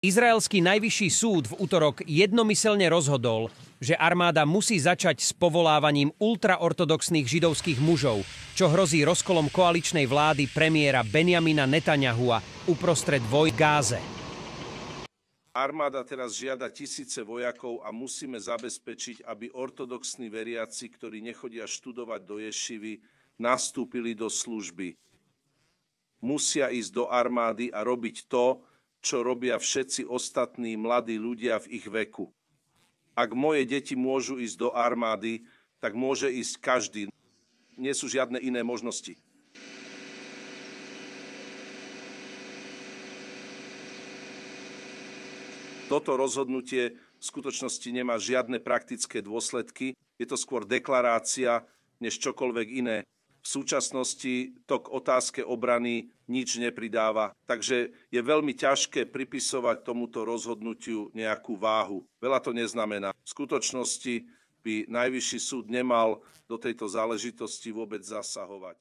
Izraelský najvyšší súd v utorok jednomyselne rozhodol, že armáda musí začať s povolávaním ultraortodoxných židovských mužov, čo hrozí rozkolom koaličnej vlády premiéra Benjamina Netanyahua uprostred vojny v Gáze. Armáda teraz žiada tisíce vojakov a musíme zabezpečiť, aby ortodoxní veriaci, ktorí nechodia študovať do ješivy, nastúpili do služby. Musia ísť do armády a robiť to, čo robia všetci ostatní mladí ľudia v ich veku. Ak moje deti môžu ísť do armády, tak môže ísť každý. Nie sú žiadne iné možnosti. Toto rozhodnutie v skutočnosti nemá žiadne praktické dôsledky. Je to skôr deklarácia, než čokoľvek iné. V súčasnosti to k otázke obrany nič nepridáva, takže je veľmi ťažké pripisovať tomuto rozhodnutiu nejakú váhu. Veľa to neznamená. V skutočnosti by Najvyšší súd nemal do tejto záležitosti vôbec zasahovať.